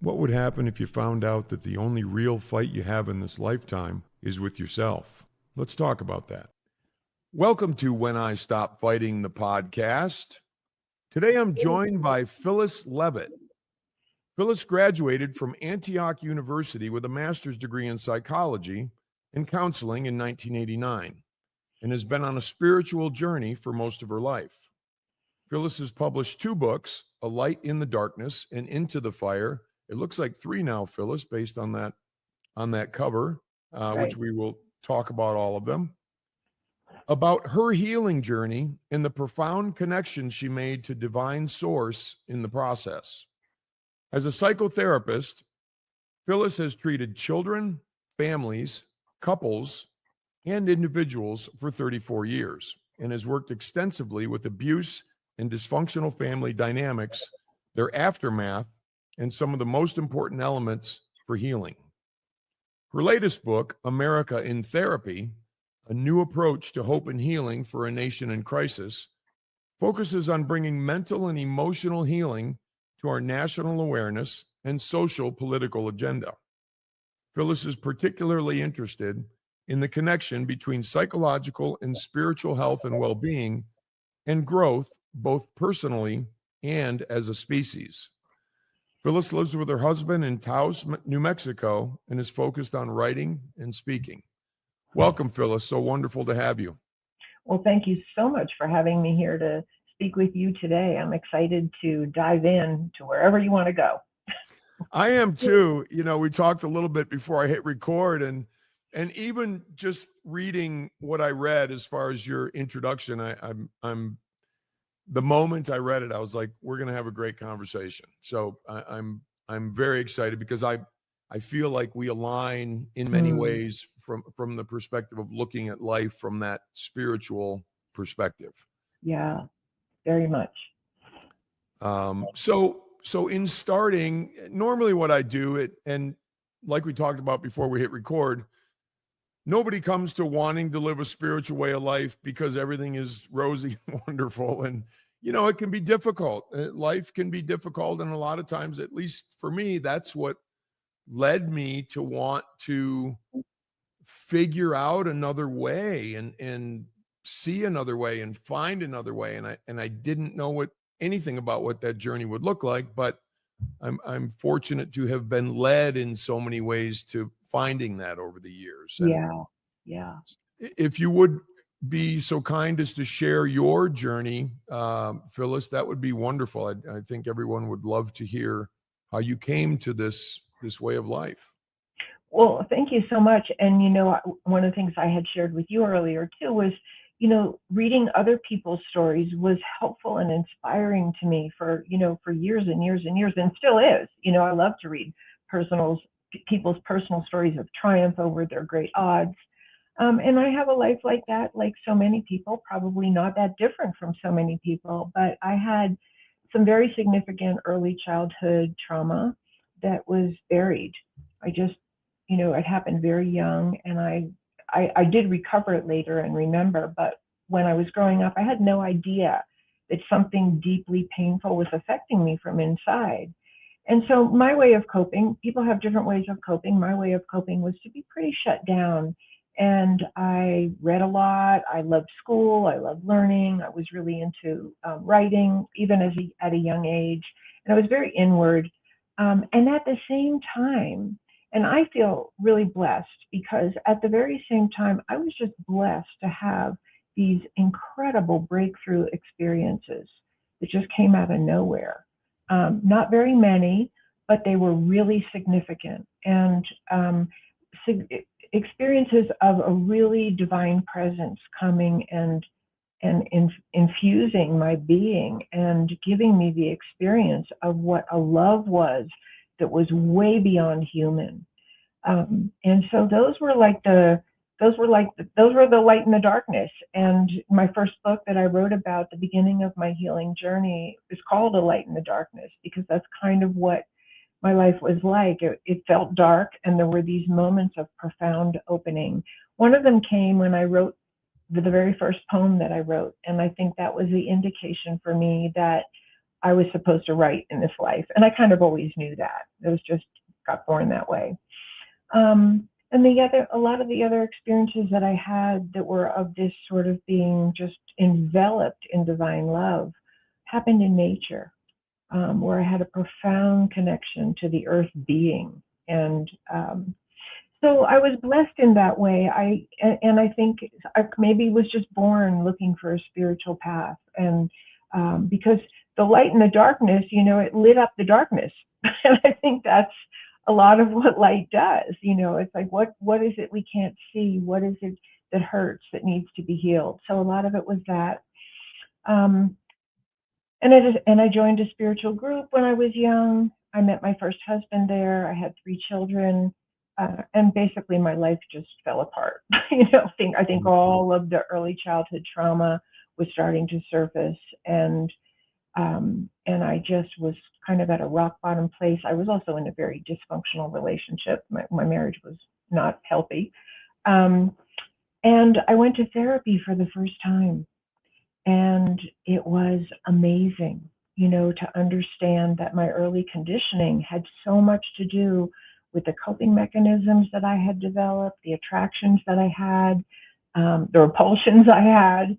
What would happen if you found out that the only real fight you have in this lifetime is with yourself? Let's talk about that. Welcome to When I Stop Fighting, the podcast. Today I'm joined by Phyllis Leavitt. Phyllis graduated from Antioch University with a master's degree in psychology and counseling in 1989 and has been on a spiritual journey for most of her life. Phyllis has published 2 books, A Light in the Darkness and Into the Fire. It looks like 3 now, Phyllis, based on that cover, Right. which we will talk about all of them. About her healing journey and the profound connection she made to divine source in the process. As a psychotherapist, Phyllis has treated children, families, couples, and individuals for 34 years and has worked extensively with abuse and dysfunctional family dynamics, their aftermath, and some of the most important elements for healing. Her latest book, America in Therapy, A New Approach to Hope and Healing for a Nation in Crisis, focuses on bringing mental and emotional healing to our national awareness and social political agenda. Phyllis is particularly interested in the connection between psychological and spiritual health and well-being and growth, both personally and as a species. Phyllis lives with her husband in Taos, New Mexico, and is focused on writing and speaking. Welcome, Phyllis. So wonderful to have you. Well, thank you so much for having me here to speak with you today. I'm excited to dive in to wherever you want to go. I am too. You know, we talked a little bit before I hit record, and even just reading what I read as far as your introduction, I'm the moment I read it, I was like, we're going to have a great conversation. So I'm very excited because I feel like we align in many ways from the perspective of looking at life from that spiritual perspective. Yeah, very much. So in starting, normally what I do, and like we talked about before we hit record, nobody comes to wanting to live a spiritual way of life because everything is rosy and wonderful. And, you know, it can be difficult. Life can be difficult. And a lot of times, at least for me, that's what led me to want to figure out another way and see another way and find another way. And I didn't know anything about what that journey would look like, but I'm fortunate to have been led in so many ways to finding that over the years. And yeah. if you would be so kind as to share your journey, Phyllis, that would be wonderful. I think everyone would love to hear how you came to this way of life. Well, thank you so much. And, you know, one of the things I had shared with you earlier too was, you know, reading other people's stories was helpful and inspiring to me for years and years and years, and still is. You know, I love to read people's personal stories of triumph over their great odds. And I have a life like that, like so many people, probably not that different from so many people, but I had some very significant early childhood trauma that was buried. I just, you know, it happened very young, and I did recover it later and remember, but when I was growing up, I had no idea that something deeply painful was affecting me from inside. And so my way of coping, people have different ways of coping. My way of coping was to be pretty shut down. And I read a lot. I loved school. I loved learning. I was really into writing, even at a young age. And I was very inward. And at the same time, and I feel really blessed because at the very same time, I was just blessed to have these incredible breakthrough experiences that just came out of nowhere. Not very many, but they were really significant. And experiences of a really divine presence coming and infusing my being and giving me the experience of what a love was that was way beyond human. And so those were the light in the darkness. And my first book that I wrote about the beginning of my healing journey is called A Light in the Darkness, because that's kind of what my life was like. It felt dark, and there were these moments of profound opening. One of them came when I wrote the very first poem that I wrote. And I think that was the indication for me that I was supposed to write in this life. And I kind of always knew that. It was just got born that way. And a lot of the other experiences that I had that were of this sort of being just enveloped in divine love happened in nature, where I had a profound connection to the earth being. And so I was blessed in that way. I think I maybe was just born looking for a spiritual path. And because the light and the darkness, it lit up the darkness. And I think that's a lot of what light does. It's like, what is it we can't see? What is it that hurts, that needs to be healed? So a lot of it was that. And I joined a spiritual group when I was young. I met my first husband there. I had 3 children. And basically my life just fell apart. I think all of the early childhood trauma was starting to surface. And I just was kind of at a rock bottom place. I was also in a very dysfunctional relationship. My marriage was not healthy. And I went to therapy for the first time. And it was amazing, to understand that my early conditioning had so much to do with the coping mechanisms that I had developed, the attractions that I had, the repulsions I had,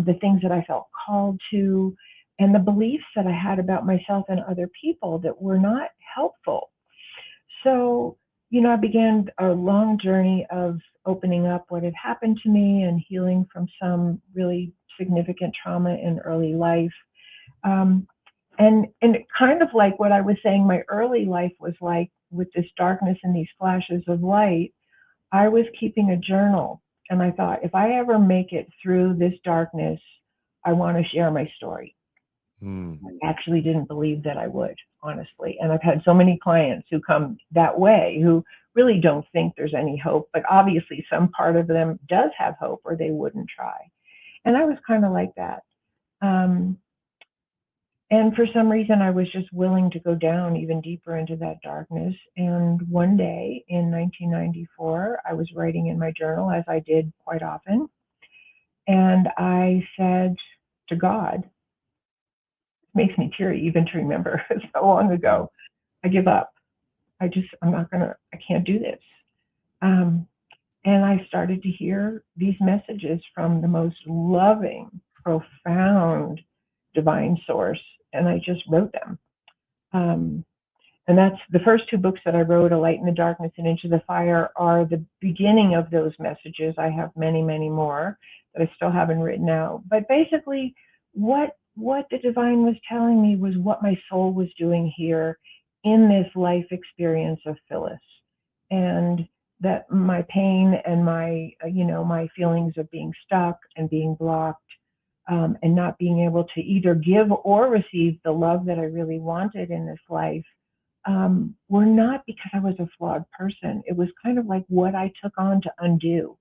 the things that I felt called to, and the beliefs that I had about myself and other people that were not helpful. So, I began a long journey of opening up what had happened to me and healing from some really significant trauma in early life. And kind of like what I was saying, my early life was like with this darkness and these flashes of light. I was keeping a journal, and I thought, if I ever make it through this darkness, I want to share my story. I actually didn't believe that I would, honestly. And I've had so many clients who come that way who really don't think there's any hope, but obviously some part of them does have hope, or they wouldn't try. And I was kind of like that. And for some reason, I was just willing to go down even deeper into that darkness. And one day in 1994, I was writing in my journal, as I did quite often. And I said to God, it makes me teary even to remember so long ago, I give up. I can't do this. And I started to hear these messages from the most loving, profound divine source, and I just wrote them. And that's the first 2 books that I wrote, A Light in the Darkness and Into the Fire, are the beginning of those messages. I have many, many more that I still haven't written out. But basically, what the divine was telling me was what my soul was doing here in this life experience of Phyllis. And that my pain and my feelings of being stuck and being blocked, and not being able to either give or receive the love that I really wanted in this life, were not because I was a flawed person. It was kind of like what I took on to undo.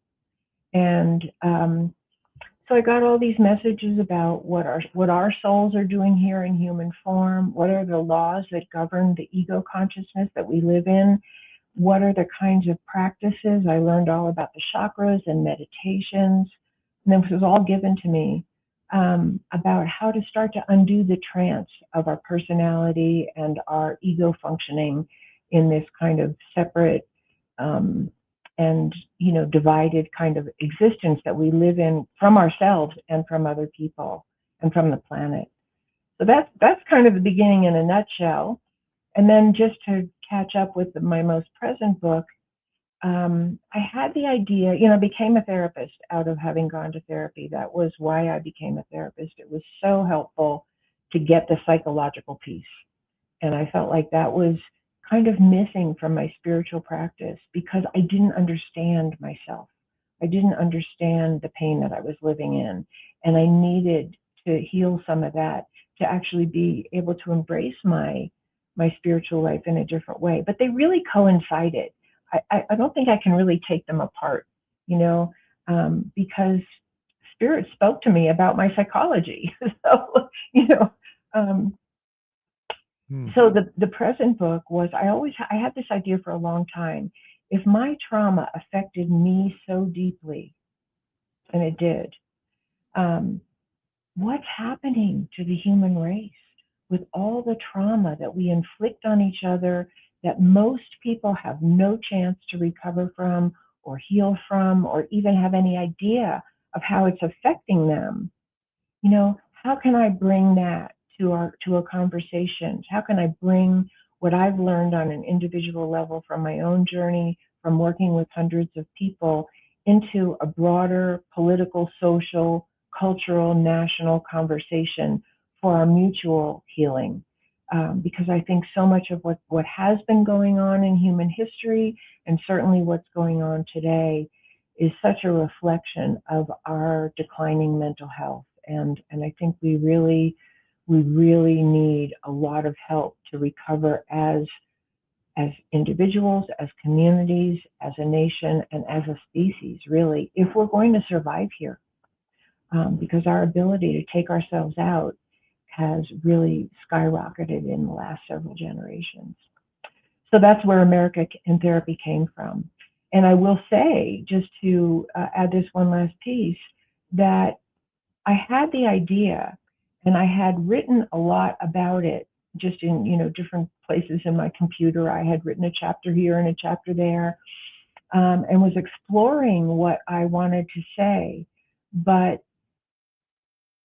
And so I got all these messages about what our souls are doing here in human form. What are the laws that govern the ego consciousness that we live in? What are the kinds of practices? I learned all about the chakras and meditations. And this was all given to me about how to start to undo the trance of our personality and our ego functioning in this kind of separate and divided kind of existence that we live in from ourselves and from other people and from the planet. So that's kind of the beginning in a nutshell. And then just to catch up with my most present book, I had the idea, I became a therapist out of having gone to therapy. That was why I became a therapist. It was so helpful to get the psychological piece. And I felt like that was kind of missing from my spiritual practice because I didn't understand myself. I didn't understand the pain that I was living in. And I needed to heal some of that to actually be able to embrace my spiritual life in a different way. But they really coincided. I don't think I can really take them apart, because spirit spoke to me about my psychology. So, so the present book was, I had this idea for a long time. If my trauma affected me so deeply, and it did, what's happening to the human race? with all the trauma that we inflict on each other that most people have no chance to recover from or heal from or even have any idea of how it's affecting them. You know, how can I bring that to a conversation? How can I bring what I've learned on an individual level from my own journey, from working with hundreds of people, into a broader political, social, cultural, national conversation for our mutual healing? Because I think so much of what has been going on in human history, and certainly what's going on today, is such a reflection of our declining mental health. And I think we really need a lot of help to recover as individuals, as communities, as a nation, and as a species, really, if we're going to survive here. Because our ability to take ourselves out has really skyrocketed in the last several generations. So that's where America in Therapy came from. And I will say, just to add this one last piece, that I had the idea, and I had written a lot about it, just in different places in my computer. I had written a chapter here and a chapter there, and was exploring what I wanted to say. But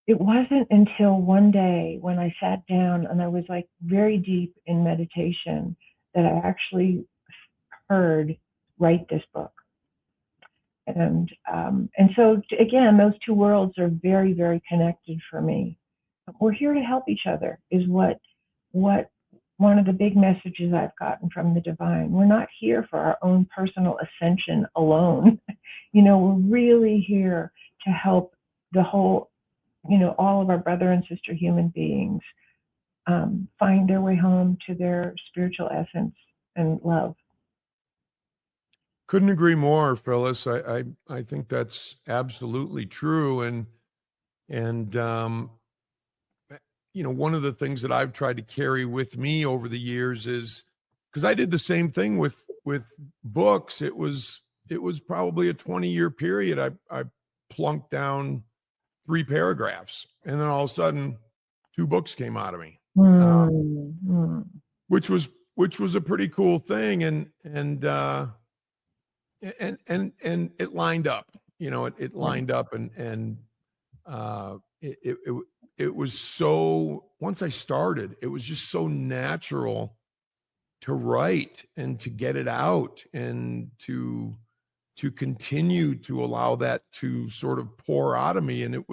it wasn't until one day when I sat down and I was like very deep in meditation that I actually heard, write this book. And so again, those two worlds are very, very connected for me. We're here to help each other is what one of the big messages I've gotten from the divine. We're not here for our own personal ascension alone. We're really here to help the whole, all of our brother and sister human beings find their way home to their spiritual essence and love. Couldn't agree more, Phyllis. I think that's absolutely true. And one of the things that I've tried to carry with me over the years is, because I did the same thing with books. It was probably a 20-year period. I plunked down 3 paragraphs, and then all of a sudden 2 books came out of me, which was a pretty cool thing. And it lined up, it lined up, and it was so, once I started, it was just so natural to write and to get it out and to continue to allow that to sort of pour out of me. And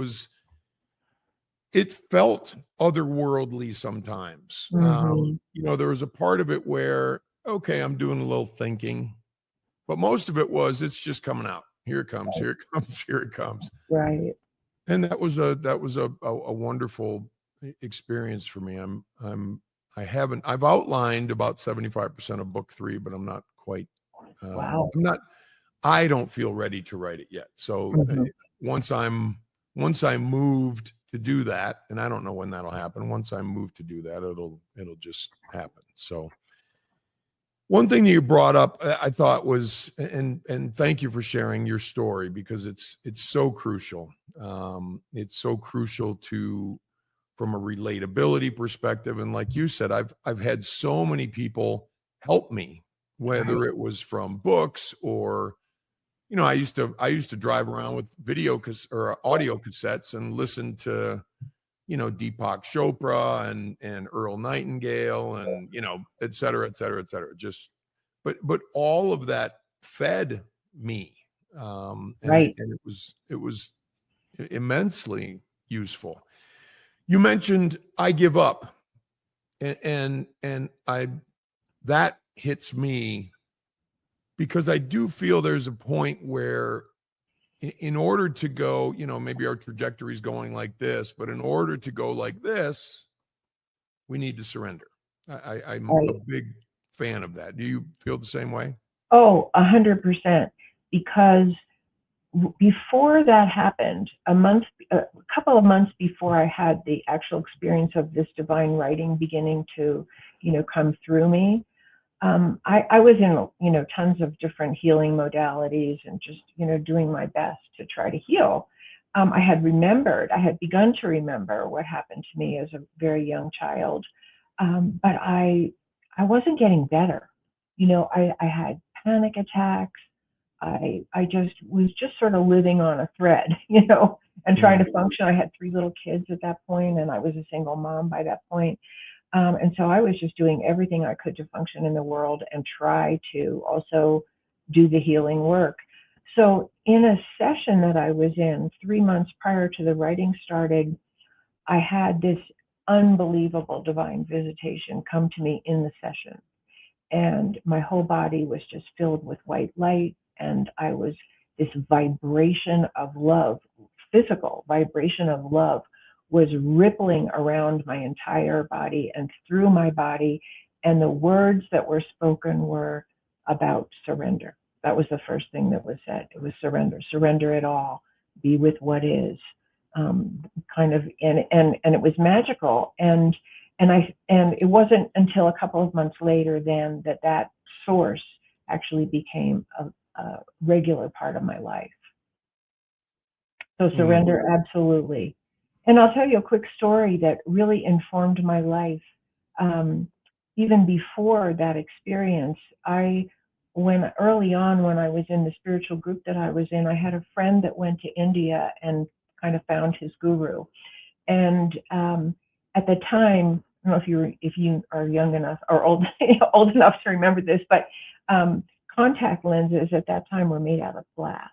it felt otherworldly sometimes. There was a part of it where, okay, I'm doing a little thinking, but most of it was, it's just coming out. Here it comes, here it comes, here it comes. Right. And that was a wonderful experience for me. I've outlined about 75% of book 3, but I'm not quite, wow. I don't feel ready to write it yet. So once I'm moved to do that, and I don't know when that'll happen, once I'm moved to do that, it'll just happen. So one thing that you brought up, I thought was, and thank you for sharing your story, because it's so crucial. It's so crucial from a relatability perspective. And like you said, I've had so many people help me, whether it was from books or, I used to drive around with video or audio cassettes and listen to, Deepak Chopra and Earl Nightingale and, et cetera, et cetera, et cetera. Just, but all of that fed me. And it was immensely useful. You mentioned I give up, and that hits me, because I do feel there's a point where, in order to go, maybe our trajectory is going like this, but in order to go like this, we need to surrender. I'm a big fan of that. Do you feel the same way? Oh, 100%. Because before that happened, a couple of months before I had the actual experience of this divine writing beginning to, come through me, I was in, tons of different healing modalities and just, doing my best to try to heal. I had begun to remember what happened to me as a very young child, but I wasn't getting better. I had panic attacks. I just was just sort of living on a thread, and trying to function. I had 3 little kids at that point, and I was a single mom by that point. And so I was just doing everything I could to function in the world and try to also do the healing work. So in a session that I was in 3 months prior to the writing started, I had this unbelievable divine visitation come to me in the session. And my whole body was just filled with white light. And I was this vibration of love, physical vibration of love was rippling around my entire body and through my body. And the words that were spoken were about surrender. That was the first thing that was said. It was surrender it all, be with what is, and it was magical. And it wasn't until a couple of months later then that source actually became a regular part of my life. So surrender, absolutely. And I'll tell you a quick story that really informed my life. Even before that experience, early on when I was in the spiritual group that I was in, I had a friend that went to India and kind of found his guru. And at the time, I don't know if you are young enough or old enough to remember this, but contact lenses at that time were made out of glass.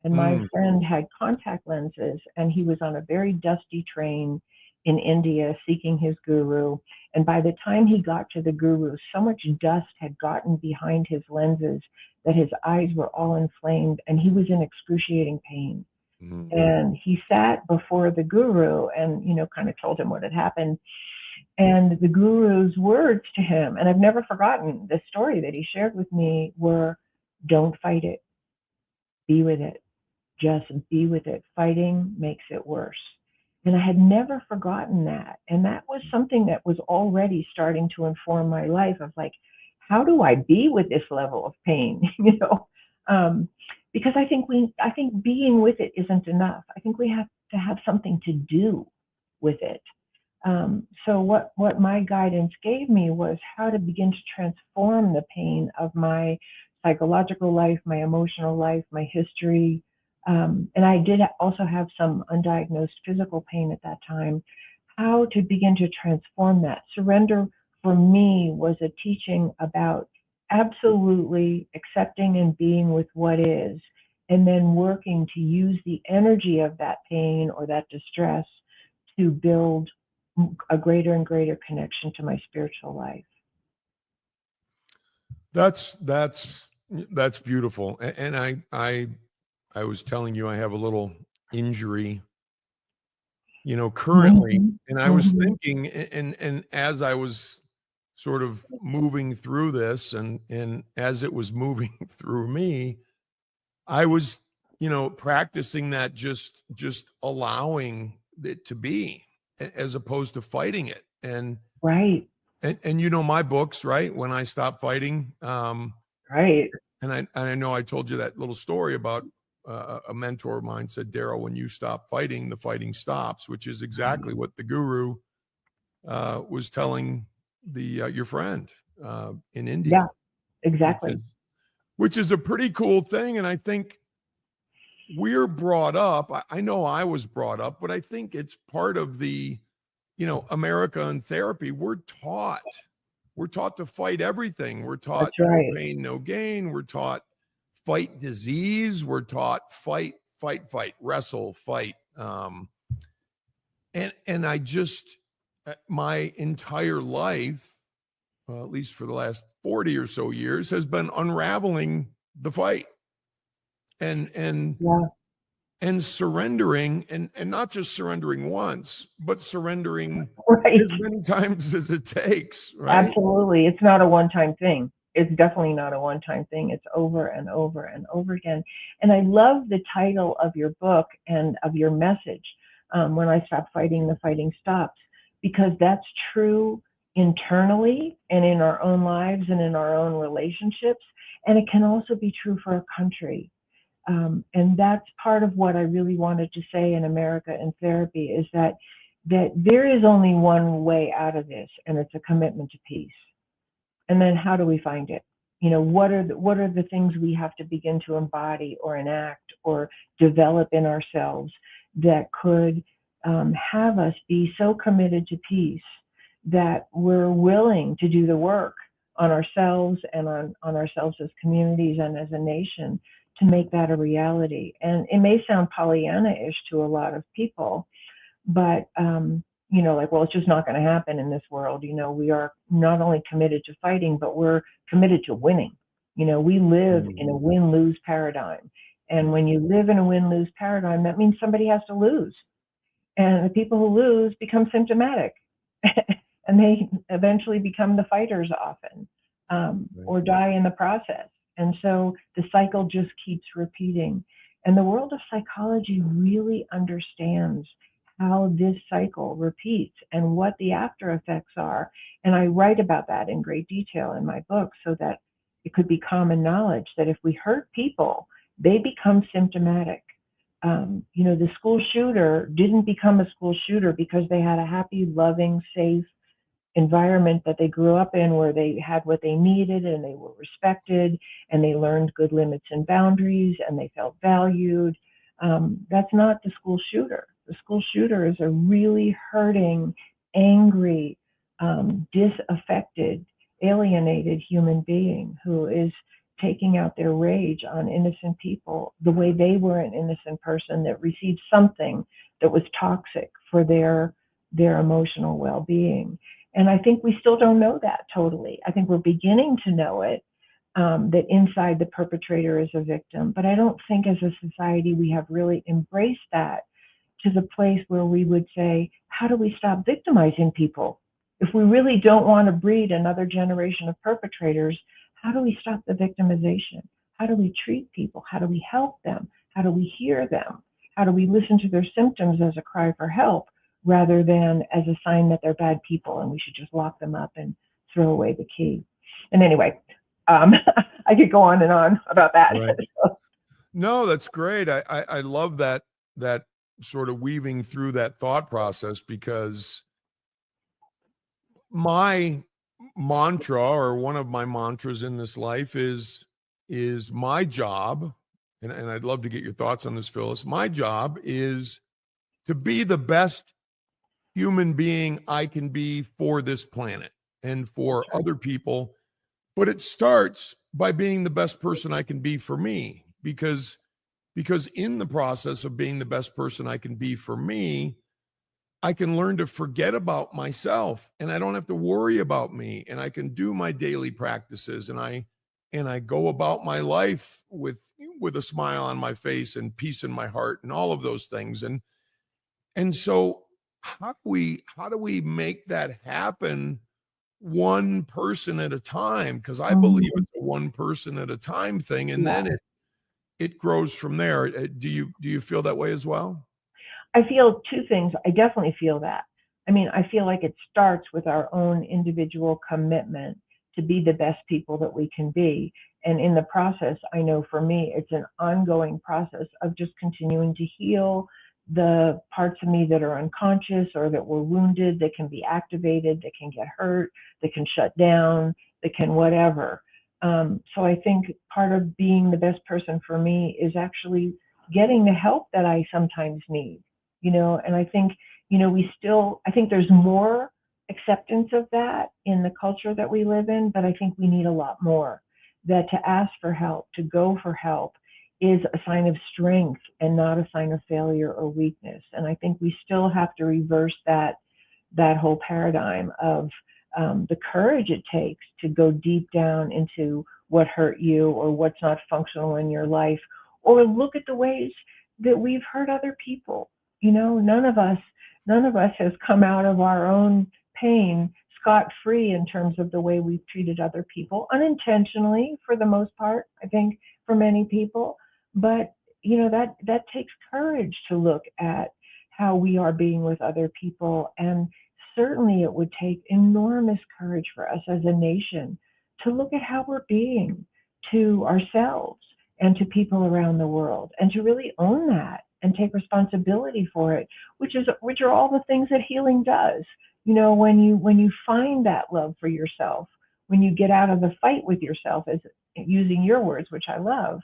And my friend had contact lenses, and he was on a very dusty train in India seeking his guru. And by the time he got to the guru, so much dust had gotten behind his lenses that his eyes were all inflamed, and he was in excruciating pain. And he sat before the guru and, kind of told him what had happened. And the guru's words to him, and I've never forgotten the story that he shared with me, were, don't fight it, be with it. Just be with it. Fighting makes it worse. And I had never forgotten that. And that was something that was already starting to inform my life of like, how do I be with this level of pain? Because I think being with it isn't enough. I think we have to have something to do with it. So what my guidance gave me was how to begin to transform the pain of my psychological life, my emotional life, my history. And I did also have some undiagnosed physical pain at that time, how to begin to transform that. Surrender for me was a teaching about absolutely accepting and being with what is, and then working to use the energy of that pain or that distress to build a greater and greater connection to my spiritual life. That's beautiful. And I was telling you I have a little injury, currently. And I was thinking, and as I was sort of moving through this and as it was moving through me, I was, practicing that just allowing it to be as opposed to fighting it. And right. And my books, right? When I stopped fighting, right. And I know I told you that little story about a mentor of mine said, Daryl, when you stop fighting, the fighting stops, which is exactly what the guru was telling your friend in India. Yeah, exactly. Which is a pretty cool thing. And I think we're brought up, I know I was brought up, but I think it's part of the, America and therapy. We're taught to fight everything. We're taught no pain, no gain. We're taught fight disease. We're taught fight, wrestle, fight. And I just, my entire life, at least for the last 40 or so years, has been unraveling the fight and surrendering, and not just surrendering once, but surrendering as many times as it takes, right? Absolutely. It's not a one-time thing. It's definitely not a one-time thing. It's over and over and over again. And I love the title of your book and of your message, When I Stop Fighting, the Fighting Stops, because that's true internally and in our own lives and in our own relationships. And it can also be true for a country. And that's part of what I really wanted to say in America in Therapy, is that there is only one way out of this, and it's a commitment to peace. And then how do we find it? What are the things we have to begin to embody or enact or develop in ourselves that could have us be so committed to peace that we're willing to do the work on ourselves and on ourselves as communities and as a nation to make that a reality. And it may sound Pollyanna-ish to a lot of people, but like, well, it's just not going to happen in this world. We are not only committed to fighting, but we're committed to winning. We live in a win-lose paradigm. And when you live in a win-lose paradigm, that means somebody has to lose. And the people who lose become symptomatic. And they eventually become the fighters often, or die in the process. And so the cycle just keeps repeating. And the world of psychology really understands how this cycle repeats and what the after effects are. And I write about that in great detail in my book, so that it could be common knowledge that if we hurt people, they become symptomatic. The school shooter didn't become a school shooter because they had a happy, loving, safe environment that they grew up in, where they had what they needed and they were respected and they learned good limits and boundaries and they felt valued. That's not the school shooter. The school shooter is a really hurting, angry, disaffected, alienated human being who is taking out their rage on innocent people the way they were an innocent person that received something that was toxic for their emotional well-being. And I think we still don't know that totally. I think we're beginning to know it, that inside the perpetrator is a victim. But I don't think as a society we have really embraced that to the place where we would say, how do we stop victimizing people? If we really don't want to breed another generation of perpetrators, how do we stop the victimization? How do we treat people? How do we help them? How do we hear them? How do we listen to their symptoms as a cry for help, rather than as a sign that they're bad people and we should just lock them up and throw away the key? And anyway, I could go on and on about that. Right. No, that's great. I love that sort of weaving through that thought process, because my mantra, or one of my mantras in this life, is my job, and I'd love to get your thoughts on this, Phyllis. My job is to be the best human being I can be for this planet and for other people. But it starts by being the best person I can be for me, because in the process of being the best person I can be for me, I can learn to forget about myself, and I don't have to worry about me, and I can do my daily practices, and I go about my life with a smile on my face and peace in my heart and all of those things. And so how do we make that happen one person at a time? Because I believe it's a one person at a time thing, and then it grows from there. Do you feel that way as well? I feel two things. I definitely feel that. I mean, I feel like it starts with our own individual commitment to be the best people that we can be. And in the process, I know for me, it's an ongoing process of just continuing to heal the parts of me that are unconscious or that were wounded, that can be activated, that can get hurt, that can shut down, that can whatever. So I think part of being the best person for me is actually getting the help that I sometimes need, and I think, I think there's more acceptance of that in the culture that we live in, but I think we need a lot more. That to ask for help, to go for help, is a sign of strength and not a sign of failure or weakness. And I think we still have to reverse that whole paradigm of the courage it takes to go deep down into what hurt you or what's not functional in your life, or look at the ways that we've hurt other people. None of us has come out of our own pain scot-free in terms of the way we've treated other people, unintentionally for the most part, I think, for many people. But that takes courage to look at how we are being with other people. And certainly it would take enormous courage for us as a nation to look at how we're being to ourselves and to people around the world, and to really own that and take responsibility for it, which are all the things that healing does. When you find that love for yourself, when you get out of the fight with yourself, as using your words, which I love,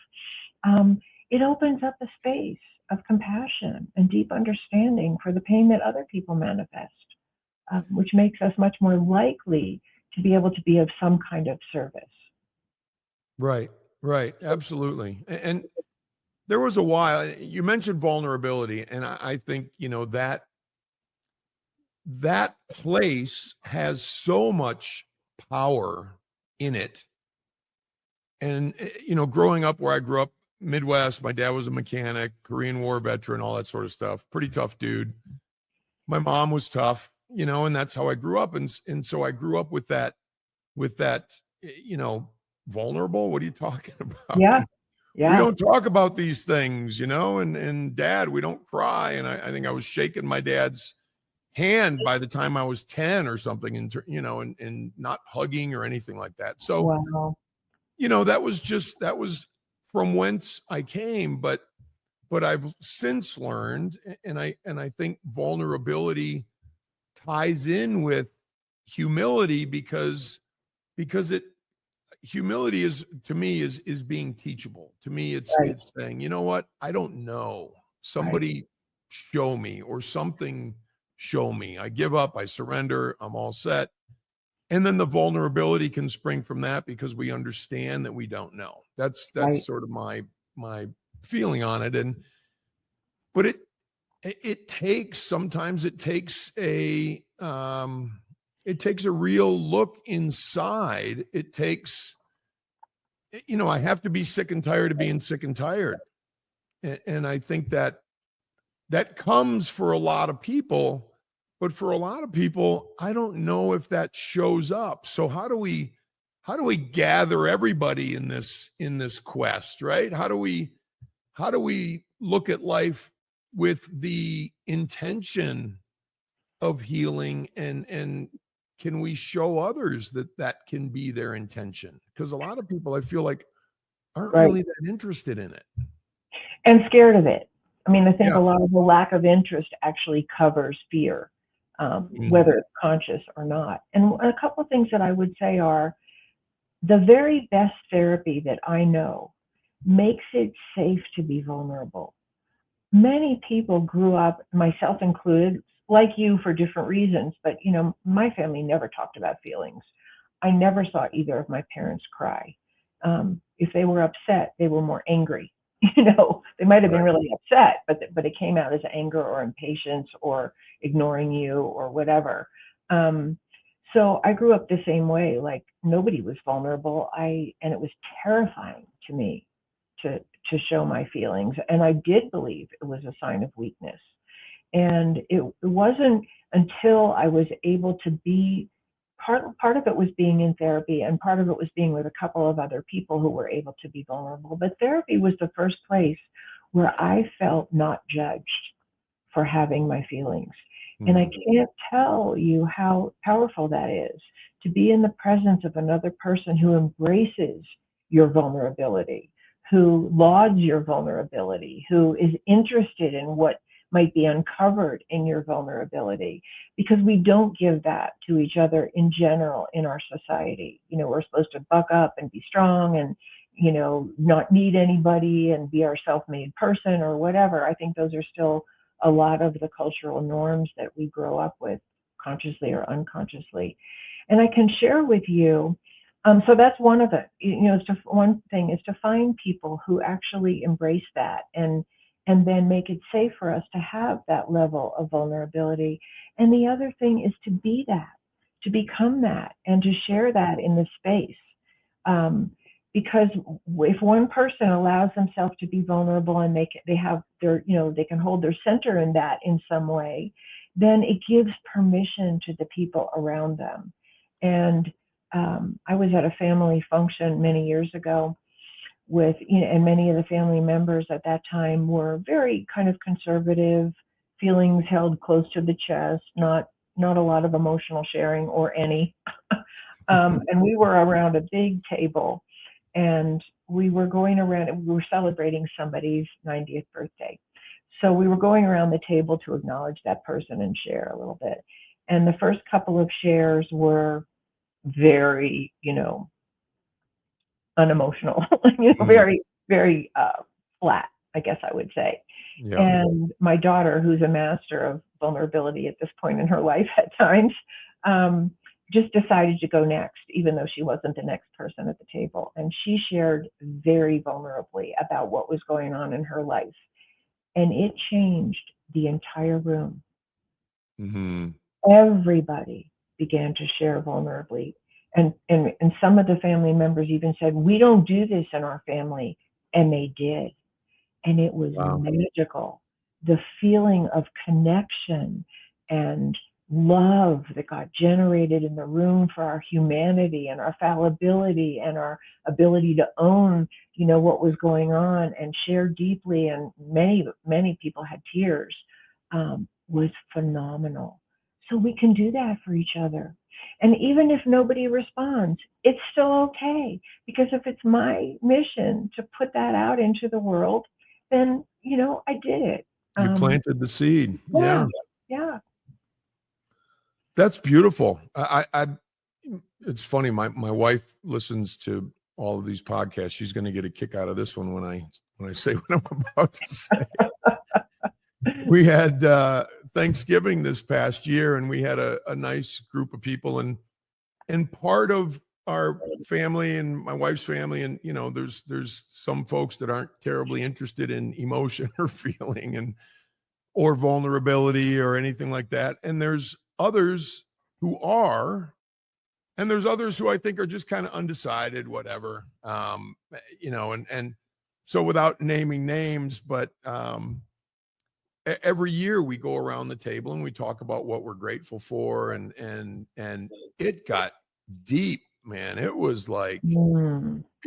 it opens up a space of compassion and deep understanding for the pain that other people manifest, which makes us much more likely to be able to be of some kind of service. Right, absolutely. And there was a while, you mentioned vulnerability, and I think, that place has so much power in it. And, growing up where I grew up, Midwest, my dad was a mechanic, Korean War veteran, all that sort of stuff. Pretty tough dude. My mom was tough, and that's how I grew up. And so I grew up with that, vulnerable. What are you talking about? Yeah. We don't talk about these things, and Dad, we don't cry. And I think I was shaking my dad's hand by the time I was 10 or something, and not hugging or anything like that. So, wow. that was from whence I came, but I've since learned, and I think vulnerability ties in with humility, because humility is, to me, is being teachable. To me, it's saying, you know what, I don't know. Somebody show me, or something show me. I give up, I surrender, I'm all set. And then the vulnerability can spring from that, because we understand that we don't know. That's sort of my feeling on it. But sometimes it takes a real look inside. It takes, I have to be sick and tired of being sick and tired. And I think that comes for a lot of people. But for a lot of people, I don't know if that shows up. So how do we gather everybody in this quest, right? How do we look at life with the intention of healing, and can we show others that can be their intention? Because a lot of people, I feel like, aren't really that interested in it. And scared of it. I mean, I think a lot of the lack of interest actually covers fear. Whether it's conscious or not. And a couple of things that I would say are, the very best therapy that I know makes it safe to be vulnerable. Many people grew up, myself included, like you, for different reasons, but my family never talked about feelings. I never saw either of my parents cry. If they were upset, they were more angry. They might have been really upset, but it came out as anger or impatience or ignoring you or whatever. So I grew up the same way. Like, nobody was vulnerable. And it was terrifying to me to show my feelings. And I did believe it was a sign of weakness. And it wasn't until I was able to be, part of it was being in therapy, and part of it was being with a couple of other people who were able to be vulnerable. But therapy was the first place where I felt not judged for having my feelings. And I can't tell you how powerful that is, to be in the presence of another person who embraces your vulnerability, who lauds your vulnerability, who is interested in what might be uncovered in your vulnerability, because we don't give that to each other in general in our society. We're supposed to buck up and be strong and, not need anybody and be our self-made person or whatever. I think those are still a lot of the cultural norms that we grow up with, consciously or unconsciously. And I can share with you, so that's one of it. One thing is to find people who actually embrace that and then make it safe for us to have that level of vulnerability. And the other thing is to be that, to become that, and to share that in the space. Because if one person allows themselves to be vulnerable and they have their, they can hold their center in that in some way, then it gives permission to the people around them. And I was at a family function many years ago with, and many of the family members at that time were very kind of conservative, feelings held close to the chest, not a lot of emotional sharing or any. And we were around a big table, and we were going around, we were celebrating somebody's 90th birthday. So we were going around the table to acknowledge that person and share a little bit. And the first couple of shares were very, unemotional, very, very flat, I guess I would say. Yeah. And my daughter, who's a master of vulnerability at this point in her life at times, just decided to go next, even though she wasn't the next person at the table. And she shared very vulnerably about what was going on in her life. And it changed the entire room. Mm-hmm. Everybody began to share vulnerably. And some of the family members even said, we don't do this in our family. And they did. And it was magical. The feeling of connection and love that got generated in the room for our humanity and our fallibility and our ability to own, what was going on and share deeply. And many people had tears, was phenomenal. So we can do that for each other. And even if nobody responds, it's still okay. Because if it's my mission to put that out into the world, then, I did it. You planted the seed. Yeah. Yeah. That's beautiful. It's funny. My wife listens to all of these podcasts. She's going to get a kick out of this one when I say what I'm about to say. We had Thanksgiving this past year, and we had a nice group of people, and part of our family and my wife's family, and there's some folks that aren't terribly interested in emotion or feeling or vulnerability or anything like that, and there's others who are, and there's others who I think are just kind of undecided, whatever, and so without naming names, but every year we go around the table and we talk about what we're grateful for, and it got deep, man. It was like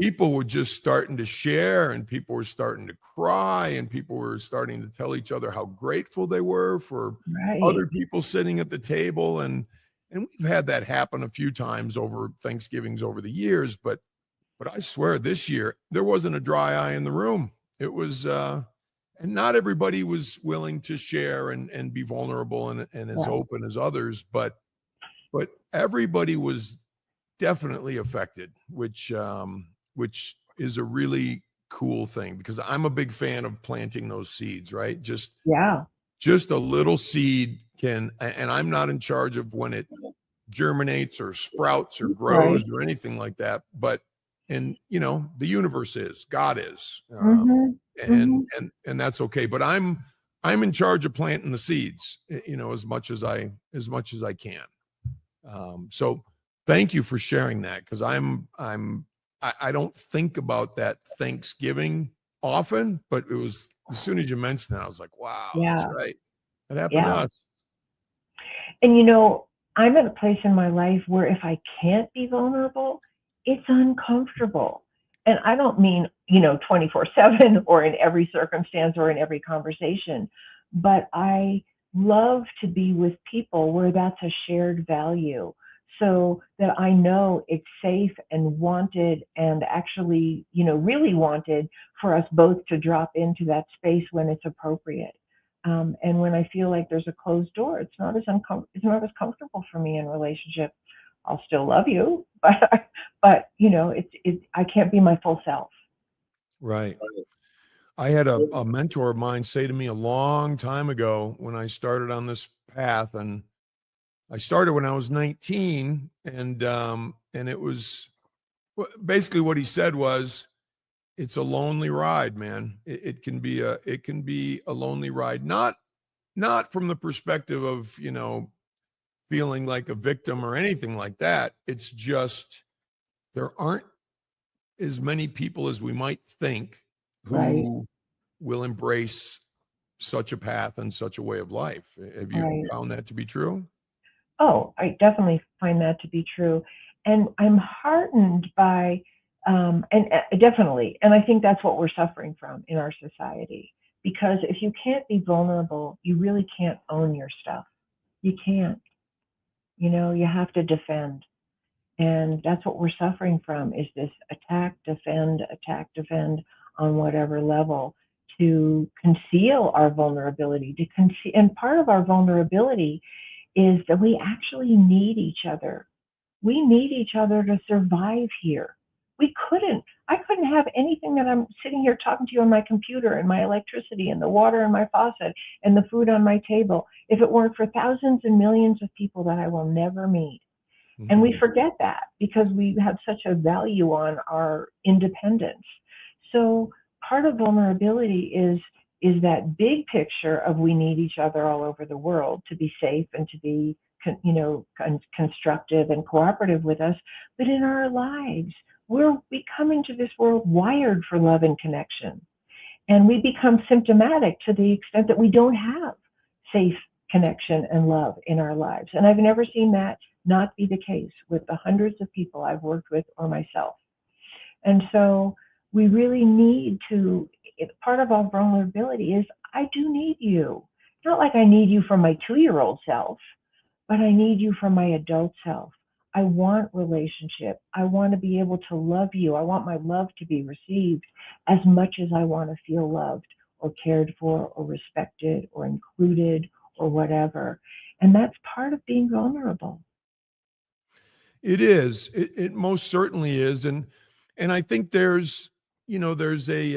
people were just starting to share, and people were starting to cry, and people were starting to tell each other how grateful they were for other people sitting at the table. And we've had that happen a few times over Thanksgivings over the years, but I swear this year there wasn't a dry eye in the room. It was and not everybody was willing to share and be vulnerable and as open as others, but everybody was definitely affected, which is a really cool thing, because I'm a big fan of planting those seeds, right? Just a little seed can, and I'm not in charge of when it germinates or sprouts or grows or anything like that, but the universe is, God is, and that's okay. But I'm in charge of planting the seeds, as much as I can. So thank you for sharing that, because I don't think about that Thanksgiving often, but it was, as soon as you mentioned that, I was like, wow, that's right. That happened to us. And I'm at a place in my life where if I can't be vulnerable, it's uncomfortable. And I don't mean, 24/7 or in every circumstance or in every conversation, but I love to be with people where that's a shared value, so that I know it's safe and wanted, and actually, really wanted for us both to drop into that space when it's appropriate. And when I feel like there's a closed door, it's not as comfortable for me in relationship. I'll still love you, but I can't be my full self. Right. I had a mentor of mine say to me a long time ago when I started on this path, and I started when I was 19, and it was basically what he said was, it's a lonely ride, man. It can be a lonely ride, not from the perspective of, feeling like a victim or anything like that. It's just, there aren't as many people as we might think who will embrace such a path and such a way of life. Have you found that to be true? Oh, I definitely find that to be true. And I'm heartened by, and definitely, and I think that's what we're suffering from in our society. Because if you can't be vulnerable, you really can't own your stuff. You can't. You have to defend. And that's what we're suffering from, is this attack, defend on whatever level, to conceal our vulnerability, and part of our vulnerability is that we actually need each other. We need each other to survive here. I couldn't have anything that I'm sitting here talking to you on my computer, and my electricity and the water in my faucet and the food on my table if it weren't for thousands and millions of people that I will never meet. Mm-hmm. And we forget that because we have such a value on our independence. So part of vulnerability is that big picture of we need each other all over the world to be safe and to be constructive and cooperative with us. But in our lives, we come into this world wired for love and connection. And we become symptomatic to the extent that we don't have safe connection and love in our lives. And I've never seen that not be the case with the hundreds of people I've worked with or myself. And so we really need to, part of our vulnerability is, I do need you. Not like I need you for my 2-year-old self, but I need you for my adult self. I want relationship. I want to be able to love you. I want my love to be received as much as I want to feel loved or cared for or respected or included or whatever. And that's part of being vulnerable. It is. It most certainly is. And I think there's a,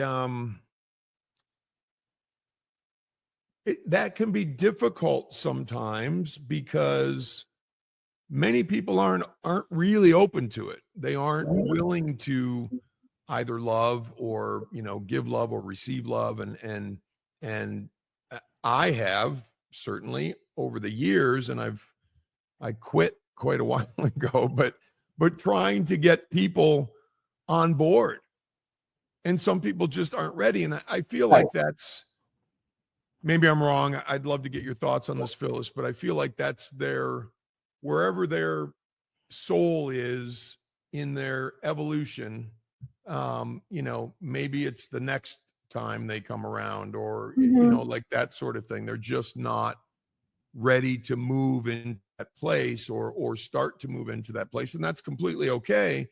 that can be difficult sometimes because many people aren't really open to it. They aren't willing to either love or, give love or receive love. And I have certainly over the years, and I quit quite a while ago, but trying to get people on board, and some people just aren't ready. And I feel like that's, maybe I'm wrong. I'd love to get your thoughts on this, Phyllis, but I feel like that's wherever their soul is in their evolution, maybe it's the next time they come around, or, like that sort of thing. They're just not ready to move in that place or start to move into that place. And that's completely okay.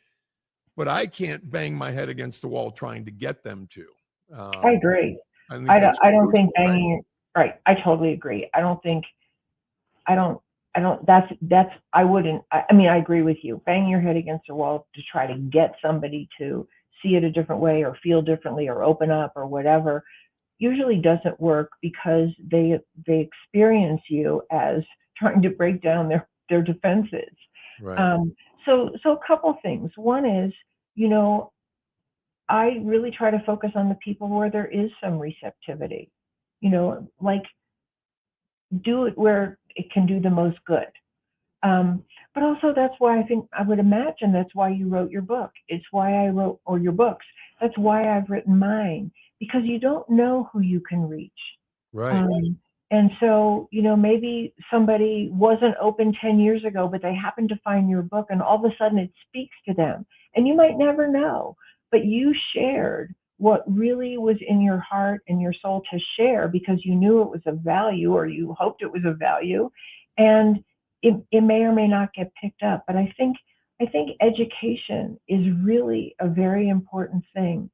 But I can't bang my head against the wall trying to get them to. I agree. I don't think banging, right. I totally agree. I agree with you. Banging your head against a wall to try to get somebody to see it a different way or feel differently or open up or whatever usually doesn't work, because they experience you as trying to break down their defenses. Right. So a couple things. One is, I really try to focus on the people where there is some receptivity, like do it where it can do the most good. But also that's why I would imagine that's why you wrote your book. It's why I wrote, or your books. That's why I've written mine, because you don't know who you can reach. Right. And so, maybe somebody wasn't open 10 years ago, but they happened to find your book and all of a sudden it speaks to them. And you might never know, but you shared what really was in your heart and your soul to share, because you knew it was of value, or you hoped it was of value. And it may or may not get picked up. But I think education is really a very important thing.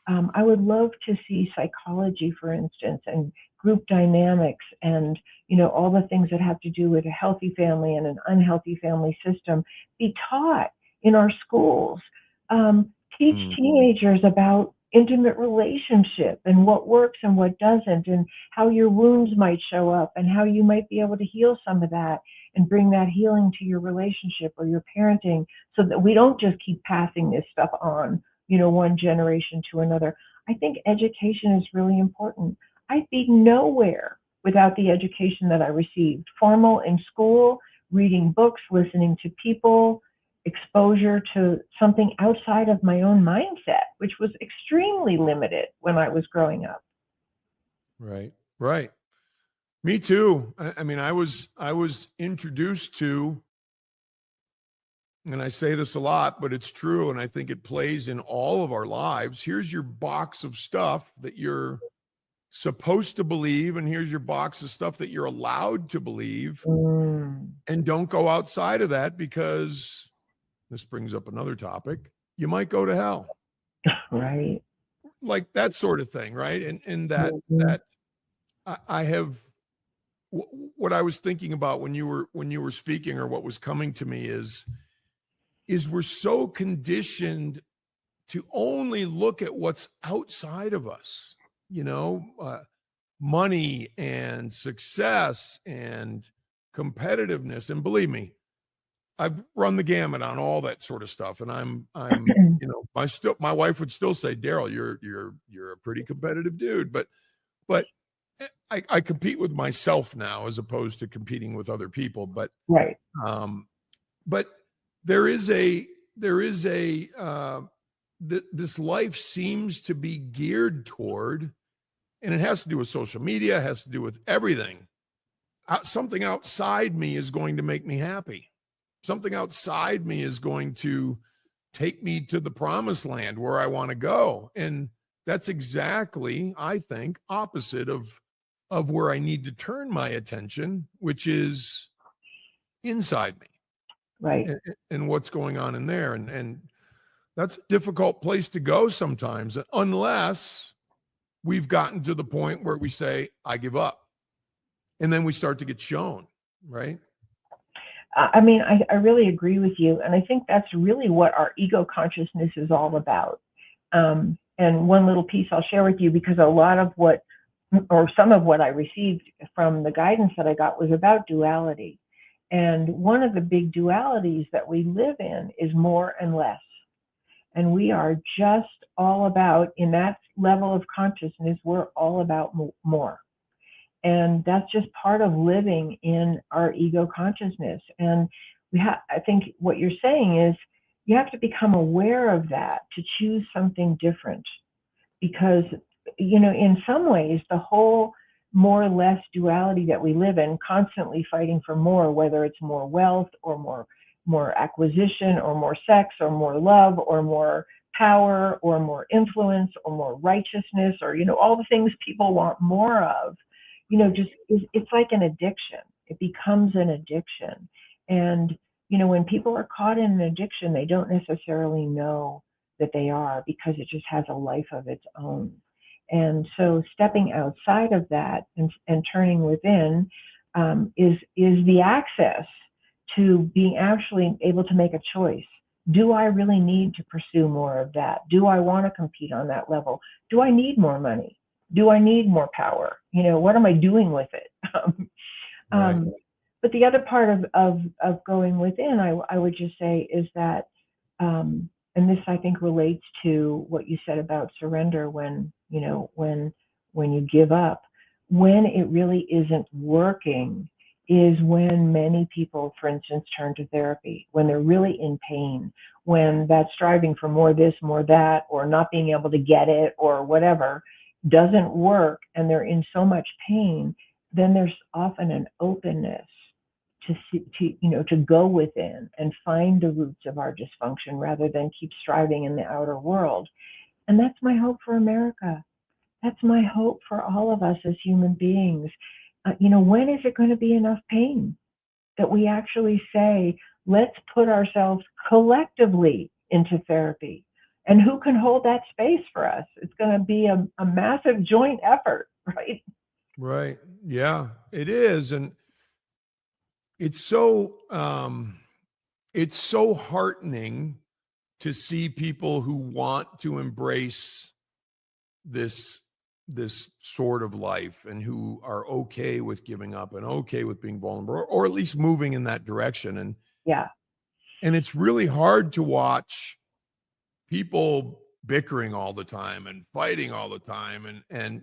I would love to see psychology, for instance, and group dynamics, and all the things that have to do with a healthy family and an unhealthy family system be taught in our schools. Teach teenagers about intimate relationship and what works and what doesn't, and how your wounds might show up and how you might be able to heal some of that and bring that healing to your relationship or your parenting, so that we don't just keep passing this stuff on, one generation to another. I think education is really important. I'd be nowhere without the education that I received, formal in school, reading books, listening to people, exposure to something outside of my own mindset, which was extremely limited when I was growing up. Right. Me too. I was introduced to, and I say this a lot, but it's true, and I think it plays in all of our lives. Here's your box of stuff that you're supposed to believe, and here's your box of stuff that you're allowed to believe. And don't go outside of that, because this brings up another topic, you might go to hell. Right. Like that sort of thing, right? And that Mhm. I have what I was thinking about when you were speaking, or what was coming to me is we're so conditioned to only look at what's outside of us, money and success and competitiveness. And believe me, I've run the gamut on all that sort of stuff. And I'm, my wife would still say, Daryl, you're a pretty competitive dude, but I compete with myself now as opposed to competing with other people. Right. But there is a this life seems to be geared toward, and it has to do with social media, it has to do with everything. Something outside me is going to make me happy. Something outside me is going to take me to the promised land where I want to go. And that's exactly, I think, opposite of where I need to turn my attention, which is inside me. Right. And what's going on in there. And that's a difficult place to go sometimes, unless we've gotten to the point where we say, I give up. And then we start to get shown, right? I mean, I really agree with you. And I think that's really what our ego consciousness is all about. And one little piece I'll share with you, because a lot of what, or some of what I received from the guidance that I got was about duality. And one of the big dualities that we live in is more and less. And we are just all about, in that level of consciousness, we're all about more. And that's just part of living in our ego consciousness. And I think what you're saying is you have to become aware of that to choose something different. Because, in some ways, the whole more or less duality that we live in, constantly fighting for more, whether it's more wealth or more acquisition or more sex or more love or more power or more influence or more righteousness, or, all the things people want more of, it's like an addiction. It becomes an addiction. And, when people are caught in an addiction, they don't necessarily know that they are, because it just has a life of its own. And so stepping outside of that and turning within is the access to being actually able to make a choice. Do I really need to pursue more of that? Do I want to compete on that level? Do I need more money? Do I need more power? What am I doing with it? Right. But the other part of going within, I would just say, is that, and this I think relates to what you said about surrender, when you give up, when it really isn't working, is when many people, for instance, turn to therapy, when they're really in pain, when that striving for more this, more that, or not being able to get it or whatever doesn't work, and they're in so much pain. Then there's often an openness to go within and find the roots of our dysfunction, rather than keep striving in the outer world. And that's my hope for America. That's my hope for all of us as human beings. When is it going to be enough pain that we actually say, let's put ourselves collectively into therapy? And who can hold that space for us? It's going to be a massive joint effort, right? Right. Yeah, it is. And it's so heartening to see people who want to embrace this sort of life, and who are okay with giving up and okay with being vulnerable, or at least moving in that direction. And Yeah. it's really hard to watch people bickering all the time and fighting all the time, and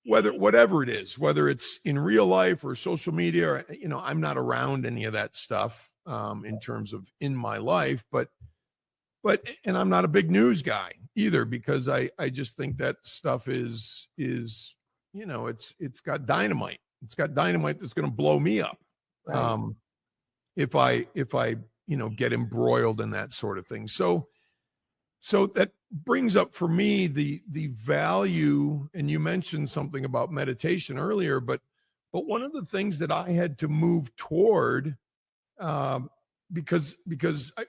whatever it is, whether it's in real life or social media, or, I'm not around any of that stuff in terms of in my life, but and I'm not a big news guy either, because I just think that stuff is it's got dynamite. It's got dynamite that's going to blow me up. Right. If I get embroiled in that sort of thing. So that brings up for me the value, and you mentioned something about meditation earlier, but one of the things that I had to move toward because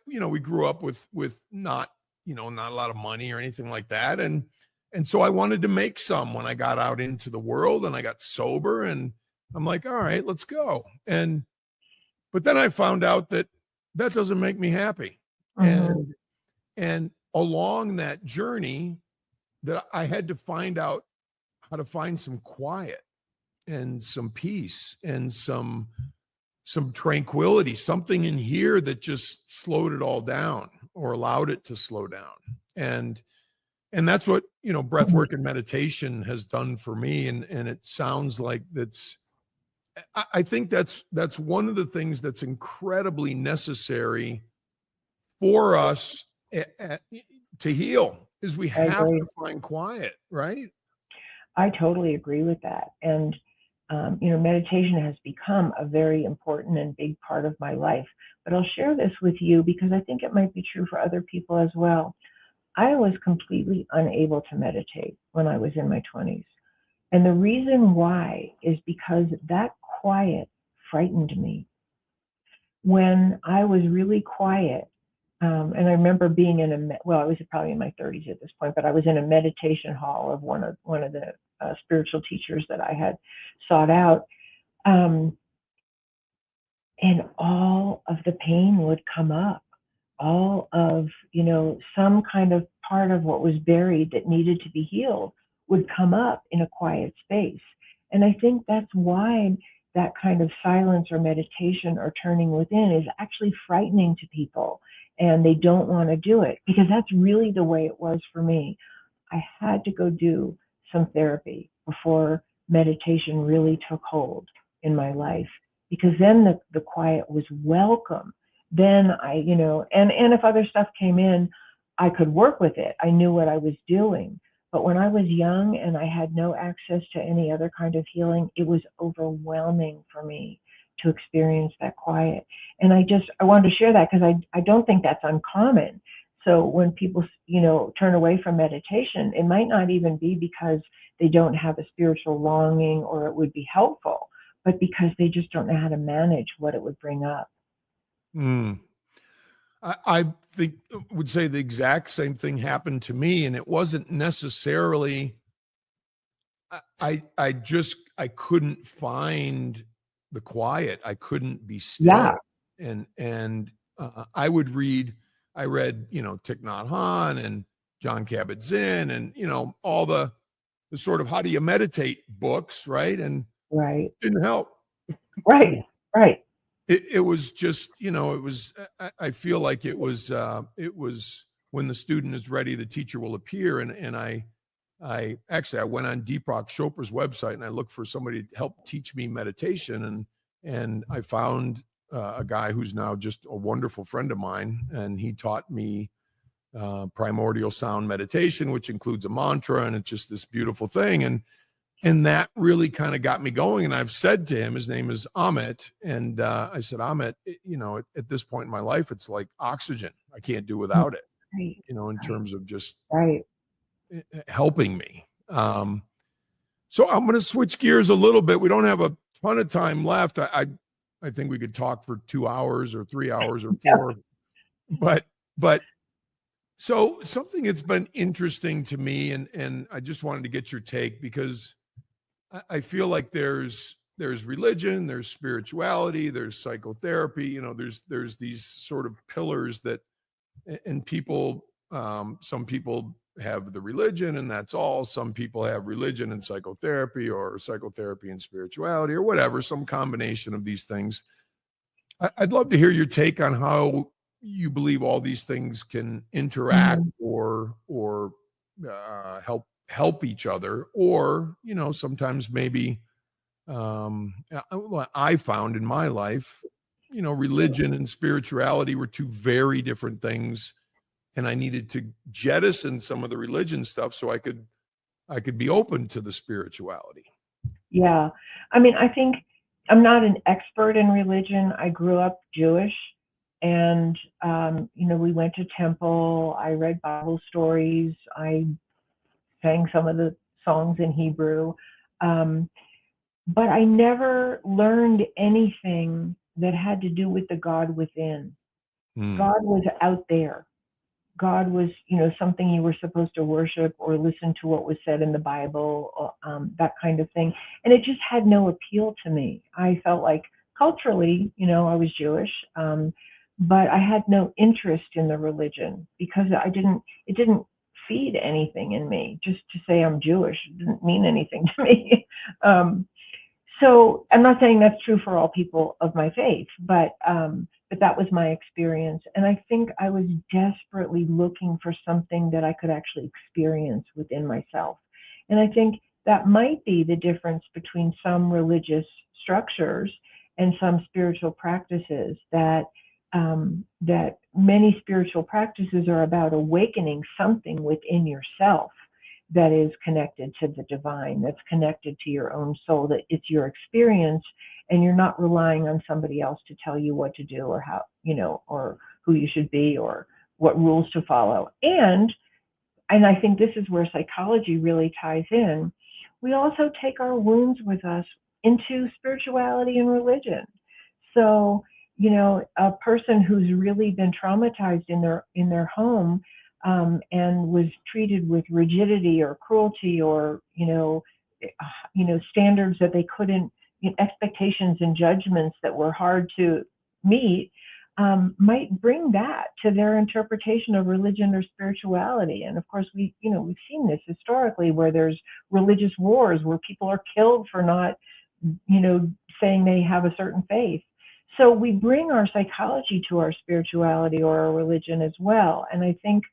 we grew up with not not a lot of money or anything like that, and so I wanted to make some when I got out into the world and I got sober, and I'm like, all right, let's go. But then I found out that doesn't make me happy. Mm-hmm. And along that journey, that I had to find out how to find some quiet and some peace and some tranquility, something in here that just slowed it all down or allowed it to slow down. And that's what, breath work and meditation has done for me. And it sounds like I think that's one of the things that's incredibly necessary for us to heal, is we I have agree. to find quiet, right? I totally agree with that. And, meditation has become a very important and big part of my life. But I'll share this with you because I think it might be true for other people as well. I was completely unable to meditate when I was in my 20s. And the reason why is because that quiet frightened me. When I was really quiet, and I remember being I was probably in my 30s at this point, but I was in a meditation hall of one of the spiritual teachers that I had sought out, and all of the pain would come up, all of some kind of part of what was buried that needed to be healed would come up in a quiet space. And I think that's why that kind of silence or meditation or turning within is actually frightening to people, and they don't want to do it, because that's really the way it was for me. I had to go do some therapy before meditation really took hold in my life, because then the quiet was welcome. Then and if other stuff came in, I could work with it. I knew what I was doing. But when I was young and I had no access to any other kind of healing, it was overwhelming for me to experience that quiet. And I wanted to share that because I don't think that's uncommon. So when people, turn away from meditation, it might not even be because they don't have a spiritual longing or it would be helpful, but because they just don't know how to manage what it would bring up. Mm. I think would say the exact same thing happened to me, and it wasn't necessarily. I couldn't find the quiet. I couldn't be Yeah. still, and I would read. I read, Thich Nhat Hanh and John Kabat-Zinn, and all the sort of how do you meditate books, right? And Right. it didn't help. Right. Right. It was just, it was, I feel like it was when the student is ready, the teacher will appear. And I went on Deepak Chopra's website and I looked for somebody to help teach me meditation. And I found a guy who's now just a wonderful friend of mine. And he taught me primordial sound meditation, which includes a mantra. And it's just this beautiful thing. And that really kind of got me going. And I've said to him, his name is Amit. And I said, Amit, at this point in my life, it's like oxygen. I can't do without it, Right. in terms of just Right. helping me. So I'm going to switch gears a little bit. We don't have a ton of time left. I think we could talk for 2 hours or 3 hours or 4, but so something that's been interesting to me, and I just wanted to get your take, because I feel like there's religion, there's spirituality, there's psychotherapy, there's these sort of pillars that, and people, some people have the religion and that's all. Some people have religion and psychotherapy, or psychotherapy and spirituality, or whatever, some combination of these things. I'd love to hear your take on how you believe all these things can interact, or help each other, or sometimes maybe I found in my life, religion and spirituality were two very different things, and I needed to jettison some of the religion stuff so I could be open to the spirituality. Yeah. I mean, I think I'm not an expert in religion. I grew up Jewish, and we went to temple. I read Bible stories. I sang some of the songs in Hebrew. But I never learned anything that had to do with the God within. God was out there. God was, something you were supposed to worship or listen to what was said in the Bible, or, that kind of thing. And it just had no appeal to me. I felt like culturally, I was Jewish, but I had no interest in the religion because it didn't feed anything in me. Just to say I'm Jewish didn't mean anything to me. So I'm not saying that's true for all people of my faith, but that was my experience. And I think I was desperately looking for something that I could actually experience within myself. And I think that might be the difference between some religious structures and some spiritual practices, that many spiritual practices are about awakening something within yourself that is connected to the divine, that's connected to your own soul, that it's your experience, and you're not relying on somebody else to tell you what to do or how, or who you should be or what rules to follow. And I think this is where psychology really ties in. We also take our wounds with us into spirituality and religion. So, a person who's really been traumatized in their home, and was treated with rigidity or cruelty or standards that they couldn't, expectations and judgments that were hard to meet, might bring that to their interpretation of religion or spirituality. And of course, we've seen this historically, where there's religious wars where people are killed for not saying they have a certain faith. So we bring our psychology to our spirituality or our religion as well. And I think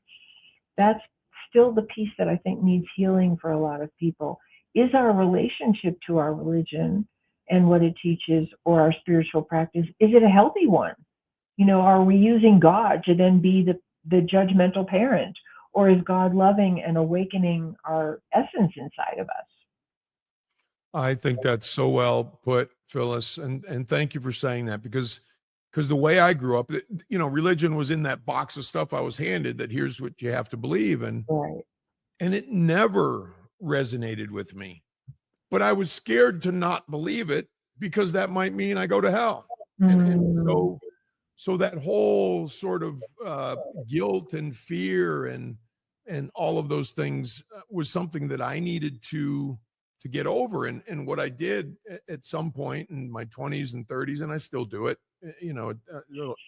that's still the piece that I think needs healing for a lot of people. Is our relationship to our religion and what it teaches, or our spiritual practice, is it a healthy one? Are we using God to then be the judgmental parent? Or is God loving and awakening our essence inside of us? I think that's so well put, Phyllis, and thank you for saying that, because the way I grew up, religion was in that box of stuff I was handed, that here's what you have to believe, and Right. it never resonated with me. But I was scared to not believe it, because that might mean I go to hell. And so that whole sort of guilt and fear and all of those things was something that I needed to get over. And what I did at some point in my 20s and 30s, and I still do it,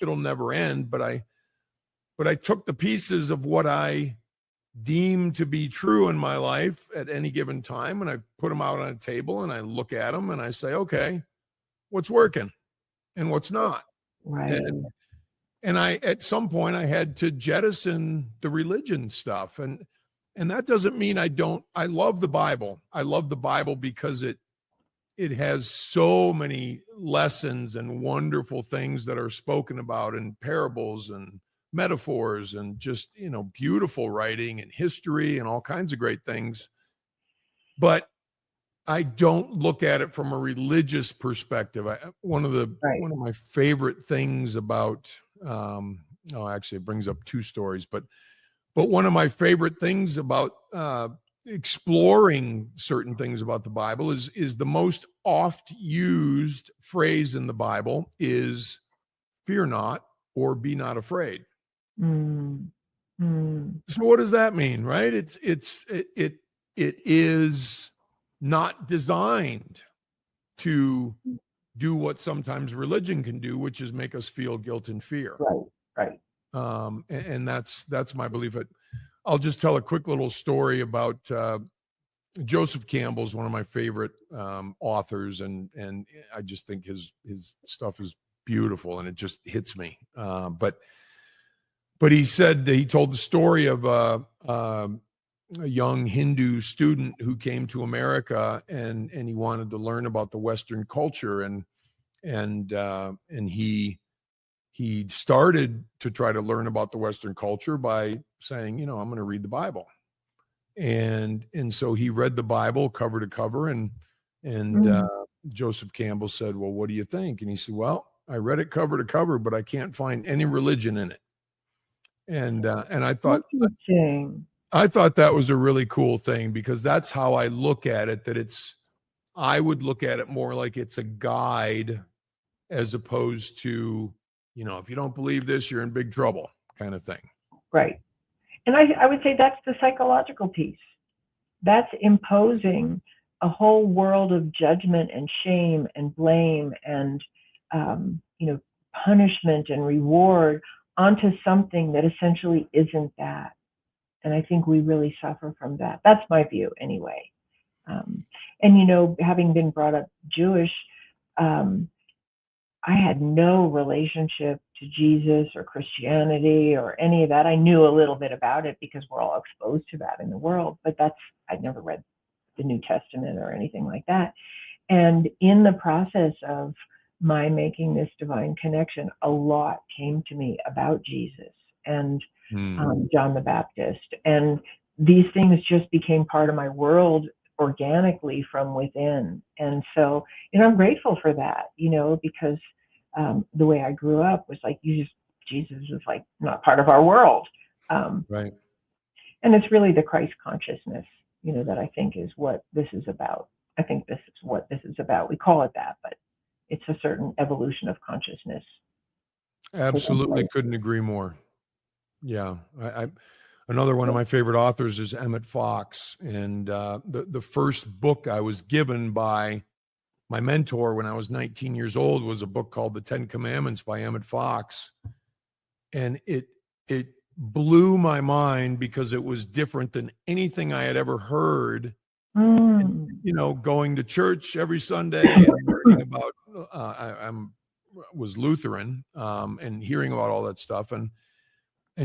it'll never end, but I took the pieces of what I deemed to be true in my life at any given time, and I put them out on a table, and I look at them and I say, okay, what's working and what's not? Right. And I, at some point, I had to jettison the religion stuff. And that doesn't mean I love the Bible. I love the Bible because it has so many lessons and wonderful things that are spoken about in parables and metaphors, and just, beautiful writing and history and all kinds of great things. But I don't look at it from a religious perspective. One of my favorite things about, actually it brings up two stories, but one of my favorite things about exploring certain things about the Bible is the most oft used phrase in the Bible is fear not, or be not afraid. So what does that mean, right? It is not designed to do what sometimes religion can do, which is make us feel guilt and fear. Right. And that's my belief. I'll just tell a quick little story about Joseph Campbell is one of my favorite authors, and I just think his stuff is beautiful, and it just hits me. But he said, he told the story of a young Hindu student who came to America, and he wanted to learn about the Western culture, and he started to try to learn about the Western culture by saying, I'm going to read the Bible. And so he read the Bible cover to cover, and Joseph Campbell said, well, what do you think? And he said, well, I read it cover to cover, but I can't find any religion in it. And I thought that was a really cool thing, because that's how I look at it, that I would look at it more like it's a guide, as opposed to, if you don't believe this, you're in big trouble, kind of thing. Right. And I would say that's the psychological piece. That's imposing a whole world of judgment and shame and blame and, punishment and reward onto something that essentially isn't that. And I think we really suffer from that. That's my view anyway. And having been brought up Jewish, I had no relationship to Jesus or Christianity or any of that. I knew a little bit about it because we're all exposed to that in the world, but I'd never read the New Testament or anything like that. And in the process of my making this divine connection, a lot came to me about Jesus and John the Baptist. And these things just became part of my world organically from within. And so, I'm grateful for that, because the way I grew up was like, Jesus was like not part of our world. Right. And it's really the Christ consciousness, that I think is what this is about. I think this is what this is about. We call it that, but it's a certain evolution of consciousness. Absolutely. Couldn't agree more. Yeah. Another one of my favorite authors is Emmett Fox. And the first book I was given by my mentor when I was 19 years old was a book called The 10 Commandments by Emmett Fox. And it blew my mind because it was different than anything I had ever heard. And, going to church every Sunday and learning about, I was Lutheran, and hearing about all that stuff and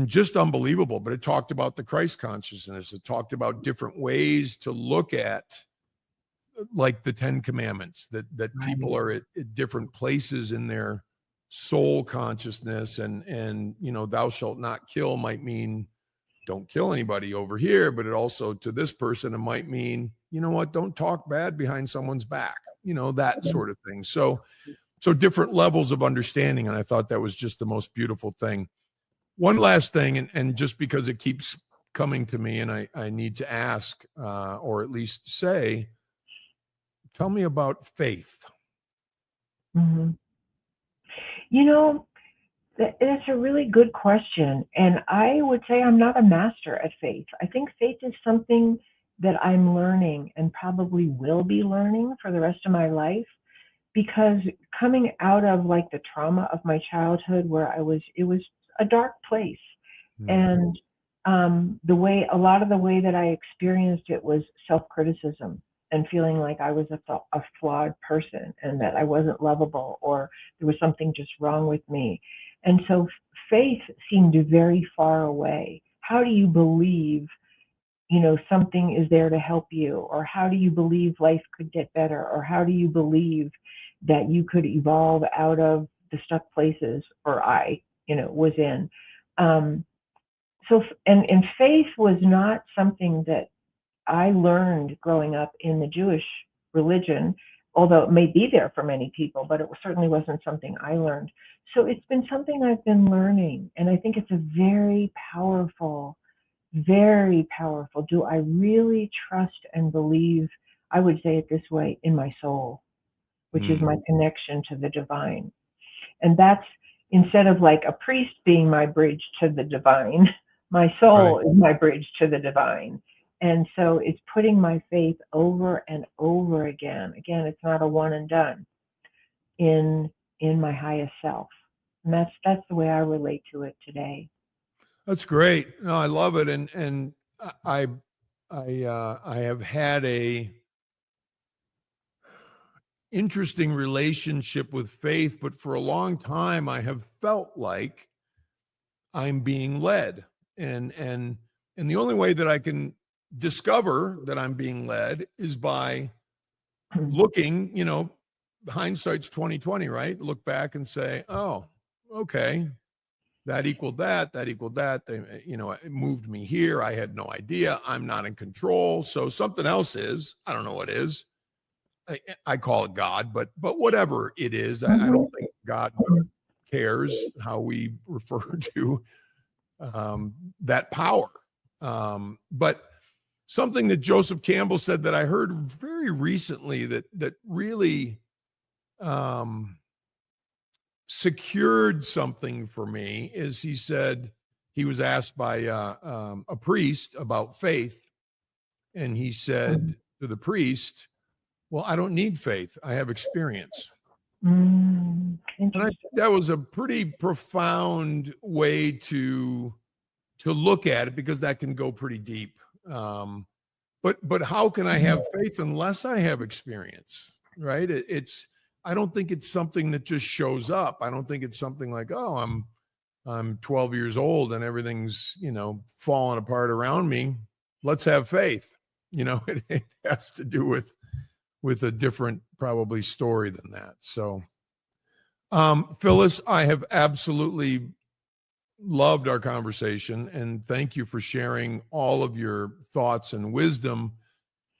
just unbelievable. But it talked about the Christ consciousness. It talked about different ways to look at, like the 10 Commandments, that people are at different places in their soul consciousness, and thou shalt not kill might mean don't kill anybody over here, but it also, to this person, it might mean, don't talk bad behind someone's back, that sort of thing. So different levels of understanding. And I thought that was just the most beautiful thing. One last thing, and just because it keeps coming to me, and I need to ask, or at least say, tell me about faith. Mm-hmm. That's a really good question. And I would say I'm not a master at faith. I think faith is something that I'm learning and probably will be learning for the rest of my life, because coming out of like the trauma of my childhood where it was a dark place. And a lot of the way that I experienced it was self-criticism and feeling like I was a flawed person and that I wasn't lovable or there was something just wrong with me. And so faith seemed very far away. How do you believe, something is there to help you? Or how do you believe life could get better? Or how do you believe that you could evolve out of the stuck places I was in? And faith was not something that I learned growing up in the Jewish religion, although it may be there for many people, but it certainly wasn't something I learned. So it's been something I've been learning, and I think it's a very powerful, do I really trust and believe, I would say it this way, in my soul, which is my connection to the divine. And that's, instead of like a priest being my bridge to the divine, my soul is my bridge to the divine. And so it's putting my faith over and over again. Again, it's not a one and done in my highest self. And that's the way I relate to it today. That's great. No, I love it. And I have had a interesting relationship with faith, but for a long time I have felt like I'm being led. And the only way that I can discover that I'm being led is by looking, hindsight's 2020, right? Look back and say, oh, okay, that equaled that equaled that. They, it moved me here. I had no idea. I'm not in control. So something else is, I don't know what is. I call it God, but whatever it is, I don't think God cares how we refer to that power. But something that Joseph Campbell said that I heard very recently that really secured something for me is he said he was asked by a priest about faith, and he said to the priest, "Well, I don't need faith. I have experience." And Interesting. that was a pretty profound way to look at it, because that can go pretty deep. But how can I have faith unless I have experience, right? I don't think it's something that just shows up. I don't think it's something like, oh, I'm 12 years old and everything's, falling apart around me. Let's have faith. It has to do with a different probably story than that. So, Phyllis, I have absolutely loved our conversation, and thank you for sharing all of your thoughts and wisdom.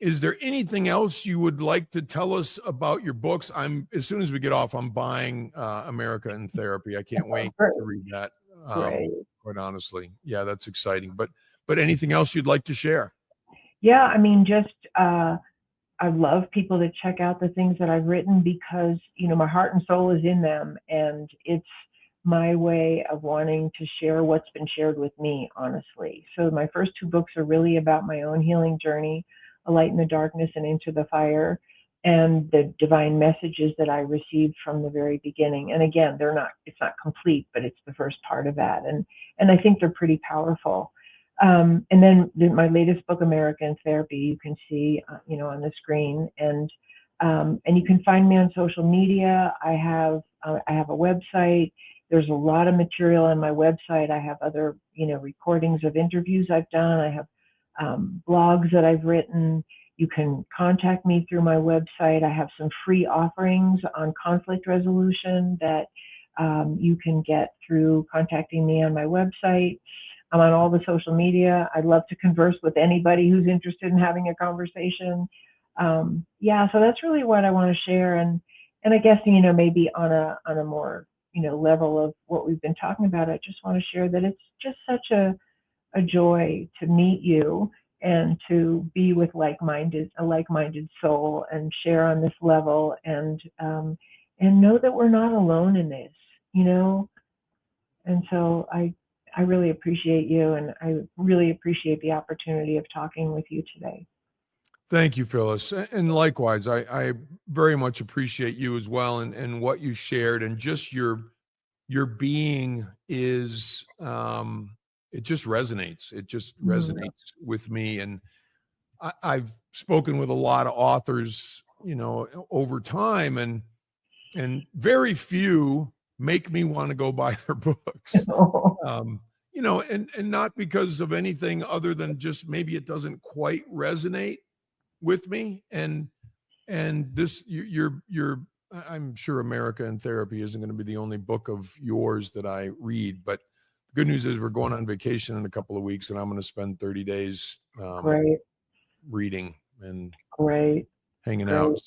Is there anything else you would like to tell us about your books? As soon as we get off, I'm buying America in Therapy. I can't wait to read that. Great. Quite honestly, yeah, that's exciting. But anything else you'd like to share? Yeah, I mean, just I love people to check out the things that I've written, because my heart and soul is in them, and it's my way of wanting to share what's been shared with me, honestly. So my first two books are really about my own healing journey, A Light in the Darkness and Into the Fire, and the divine messages that I received from the very beginning. And again, it's not complete, but it's the first part of that. And I think they're pretty powerful. And then my latest book, America in Therapy, you can see, on the screen, and you can find me on social media. I have a website. There's a lot of material on my website. I have other, recordings of interviews I've done. I have blogs that I've written. You can contact me through my website. I have some free offerings on conflict resolution that you can get through contacting me on my website. I'm on all the social media. I'd love to converse with anybody who's interested in having a conversation. So that's really what I want to share. And I guess, maybe on a more, level of what we've been talking about, I just want to share that it's just such a joy to meet you and to be with a like-minded soul and share on this level, and know that we're not alone in this, And so I really appreciate you, and I really appreciate the opportunity of talking with you today. Thank you, Phyllis. And likewise, I very much appreciate you as well, and what you shared, and just your being is, it just resonates. It just resonates with me. And I've spoken with a lot of authors, over time, and very few make me want to go buy their books. And not because of anything other than just maybe it doesn't quite resonate with me. And this, I'm sure America in Therapy isn't going to be the only book of yours that I read, but the good news is we're going on vacation in a couple of weeks, and I'm going to spend 30 days reading and hanging out.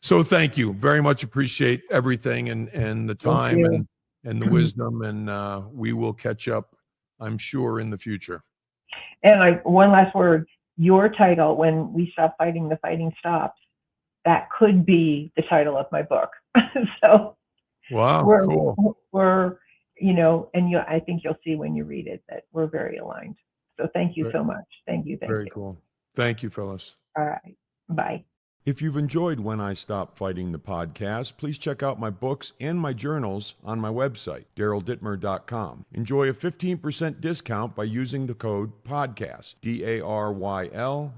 So thank you very much. Appreciate everything, and the time and the wisdom, and we will catch up, I'm sure, in the future. And one last word, your title, When We Stop Fighting, the Fighting Stops, that could be the title of my book. So wow, cool. We're, and I think you'll see when you read it that we're very aligned. So thank you so much. Thank you. Very cool. Thank you, Phyllis. All right. Bye. If you've enjoyed When I Stop Fighting, the podcast, please check out my books and my journals on my website, daryldittmer.com. Enjoy a 15% discount by using the code PODCAST, DARYLDITTME.